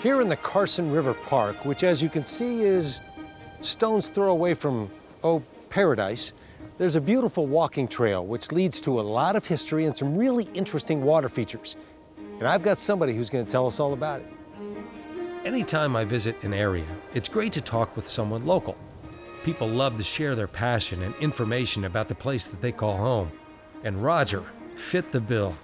Here in the Carson River Park, which as you can see is stone's throw away from, paradise, there's a beautiful walking trail which leads to a lot of history and some really interesting water features. And I've got somebody who's going to tell us all about it. Anytime I visit an area, it's great to talk with someone local. People love to share their passion and information about the place that they call home. And Roger fit the bill.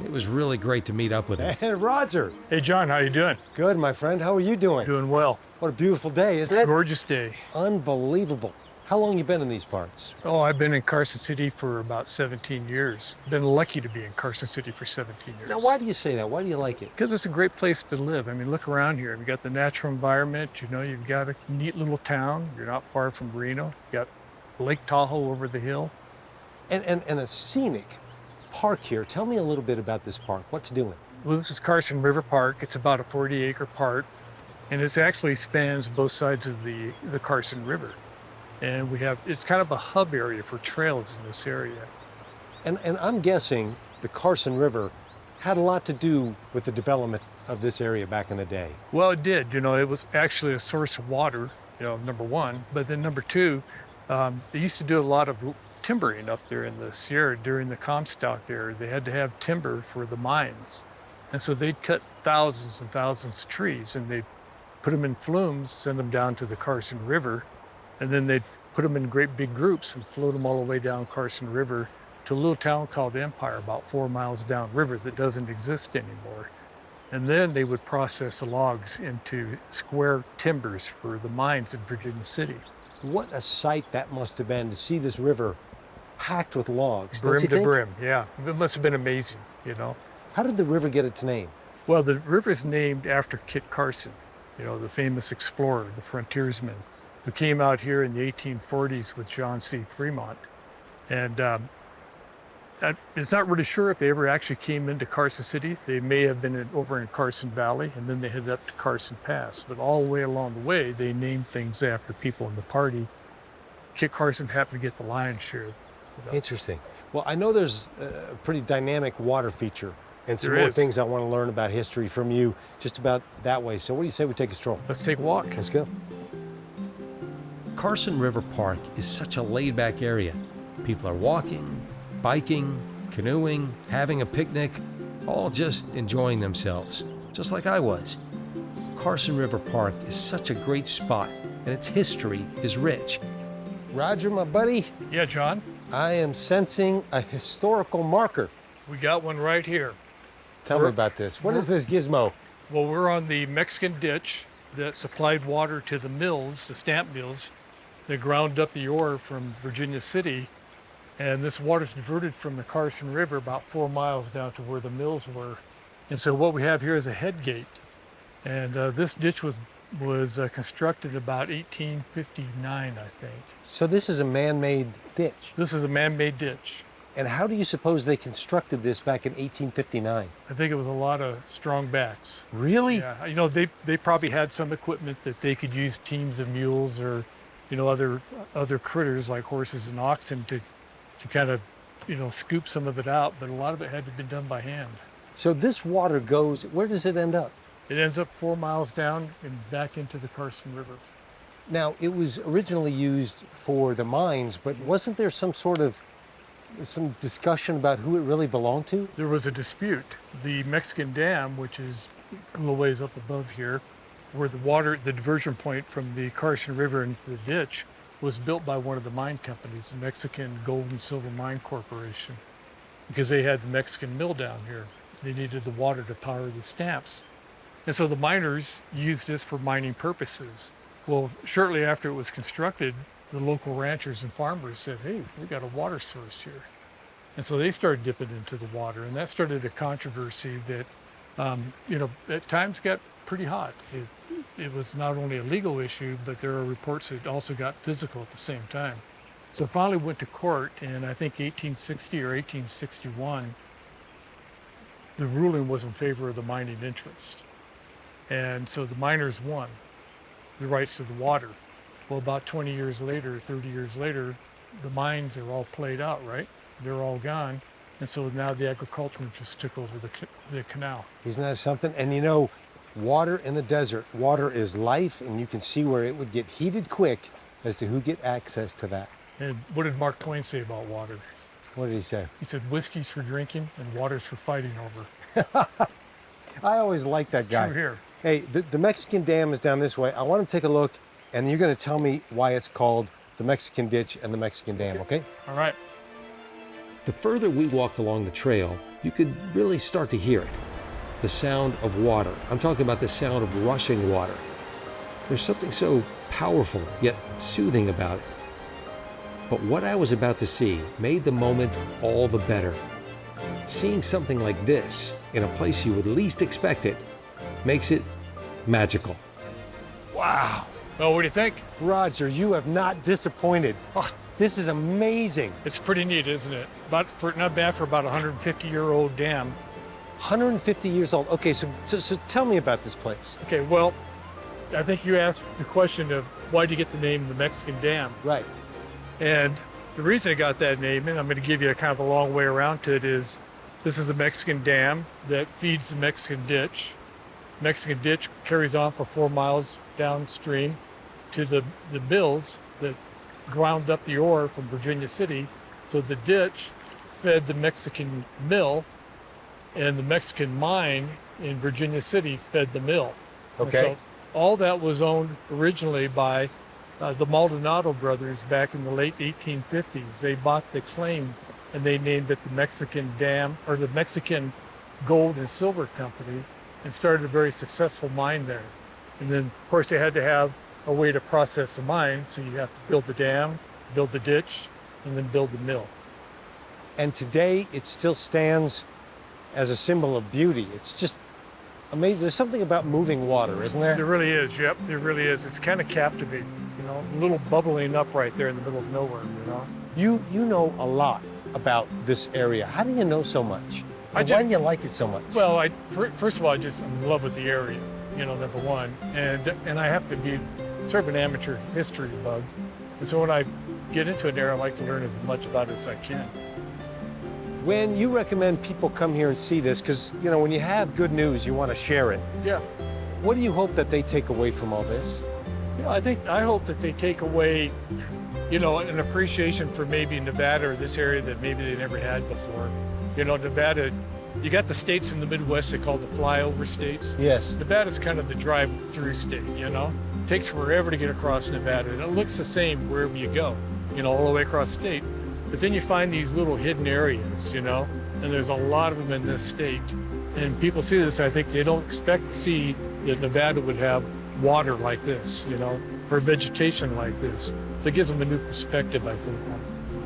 It was really great to meet up with him. Hey, Roger. Hey, John, how you doing? Good, my friend. How are you doing? Doing well. What a beautiful day, isn't it? Gorgeous day. Unbelievable. How long you been in these parts? Oh, I've been in Carson City for about 17 years. Been lucky to be in Carson City for 17 years. Now, why do you say that? Why do you like it? Because it's a great place to live. I mean, look around here. You've got the natural environment. You know, you've got a neat little town. You're not far from Reno. You've got Lake Tahoe over the hill. And a scenic park here. Tell me a little bit about this park. What's it doing? Well, this is Carson River Park. It's about a 40-acre park, and it actually spans both sides of the Carson River. And it's kind of a hub area for trails in this area. And I'm guessing the Carson River had a lot to do with the development of this area back in the day. Well, it did. You know, it was actually a source of water, you know, number one. But then number two, they used to do a lot of timbering up there in the Sierra during the Comstock era. They had to have timber for the mines. And so they'd cut thousands and thousands of trees, and they'd put them in flumes, send them down to the Carson River, and then they'd put them in great big groups and float them all the way down Carson River to a little town called Empire, about 4 miles downriver, that doesn't exist anymore. And then they would process the logs into square timbers for the mines in Virginia City. What a sight that must have been to see this river packed with logs, don't Brim you to think? brim, yeah. It must have been amazing, you know. How did the river get its name? Well, the river's named after Kit Carson, you know, the famous explorer, the frontiersman, who came out here in the 1840s with John C. Fremont. And it's not really sure if they ever actually came into Carson City. They may have been over in Carson Valley, and then they headed up to Carson Pass. But all the way along the way, they named things after people in the party. Kit Carson happened to get the lion's share. Interesting. Well, I know there's a pretty dynamic water feature and some There more is. things I want to learn about history from you just about that way. So what do you say we take a stroll? Let's take a walk. Let's go. Carson River Park is such a laid-back area. People are walking, biking, canoeing, having a picnic, all just enjoying themselves, just like I was. Carson River Park is such a great spot, and its history is rich. Roger, my buddy, Yeah, John, I am sensing a historical marker. we got one right here. Tell me about this. What is this gizmo? Well, we're on the Mexican ditch that supplied water to the mills, the stamp mills, that ground up the ore from Virginia City. And this water's diverted from the Carson River about 4 miles down to where the mills were. And so what we have here is a head gate. And this ditch was constructed about 1859, I think. So this is a man-made ditch. This is a man-made ditch. And how do you suppose they constructed this back in 1859? I think it was a lot of strong backs. Really? Yeah, you know, they probably had some equipment that they could use teams of mules or, you know, other critters like horses and oxen to kind of, you know, scoop some of it out, but a lot of it had to be done by hand. So this water goes, where does it end up? It ends up 4 miles down and back into the Carson River. Now, it was originally used for the mines, but wasn't there some discussion about who it really belonged to? There was a dispute. The Mexican Dam, which is a little ways up above here, where the diversion point from the Carson River into the ditch, was built by one of the mine companies, the Mexican Gold and Silver Mine Corporation, because they had the Mexican mill down here. They needed the water to power the stamps. And so the miners used this for mining purposes. Well, shortly after it was constructed, the local ranchers and farmers said, hey, we got a water source here. And so they started dipping into the water, and that started a controversy that, you know, at times got pretty hot. It was not only a legal issue, but there are reports that it also got physical at the same time. So it finally went to court in, I think, 1860 or 1861. The ruling was in favor of the mining interest. And so the miners won the rights to the water. Well, about 20 years later, 30 years later, the mines are all played out, right? They're all gone. And so now the agriculture just took over the canal. Isn't that something? And you know, Water in the desert. Water is life, and you can see where it would get heated quick as to who get access to that. And what did Mark Twain say about water? What did he say? He said, whiskey's for drinking and water's for fighting over. I always liked that guy. True here. Hey, the Mexican Dam is down this way. I want to take a look, and you're going to tell me why it's called the Mexican Ditch and the Mexican Dam, okay? All right. The further we walked along the trail, you could really start to hear it. The sound of water. I'm talking about the sound of rushing water. There's something so powerful yet soothing about it. But what I was about to see made the moment all the better. Seeing something like this in a place you would least expect it makes it magical. Wow. Well, what do you think? Roger, you have not disappointed. Oh, This is amazing. it's pretty neat, isn't it? Not bad for about a 150-year-old dam. 150 years old. Okay, so tell me about this place. Okay, well, I think you asked the question of why do you get the name the Mexican Dam? Right. And the reason it got that name, and I'm going to give you a kind of a long way around to it, is this is a Mexican dam that feeds the Mexican ditch. Mexican ditch carries on for 4 miles downstream to the mills that ground up the ore from Virginia City. So the ditch fed the Mexican mill, and the Mexican mine in Virginia City fed the mill. And Okay. so all that was owned originally by the Maldonado brothers back in the late 1850s. They bought the claim and they named it the Mexican Dam, or the Mexican Gold and Silver Company, and started a very successful mine there. And then, of course, they had to have a way to process the mine, so you have to build the dam, build the ditch, and then build the mill. And today it still stands as a symbol of beauty. It's just amazing. There's something about moving water, isn't there? There really is, yep, there really is. It's kind of captivating, you know, a little bubbling up right there in the middle of nowhere, you know. You know a lot about this area. How do you know so much? I And ju- why do you like it so much? Well, first of all, I'm in love with the area, you know, number one. And I happen to be sort of an amateur history bug. And so when I get into an area, I like to learn as much about it as I can. When you recommend people come here and see this, because, you know, when you have good news, you want to share it. Yeah. What do you hope that they take away from all this? You know, I hope that they take away, you know, an appreciation for maybe Nevada or this area that maybe they never had before. You know, Nevada, you got the states in the Midwest they call the flyover states. Yes. Nevada's kind of the drive-through state, you know? It takes forever to get across Nevada, and it looks the same wherever you go, you know, all the way across state. But then you find these little hidden areas, you know, and there's a lot of them in this state. And people see this, I think they don't expect to see that Nevada would have water like this, you know, or vegetation like this. So it gives them a new perspective, I think,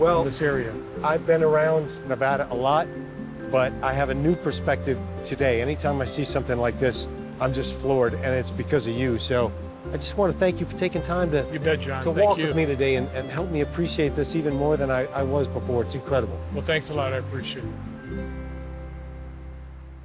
on this area. I've been around Nevada a lot, but I have a new perspective today. Anytime I see something like this, I'm just floored, and it's because of you. So I just want to thank you for taking time to, You bet, John. to Thank walk you. with me today and help me appreciate this even more than I was before. It's incredible. Well, thanks a lot. I appreciate it.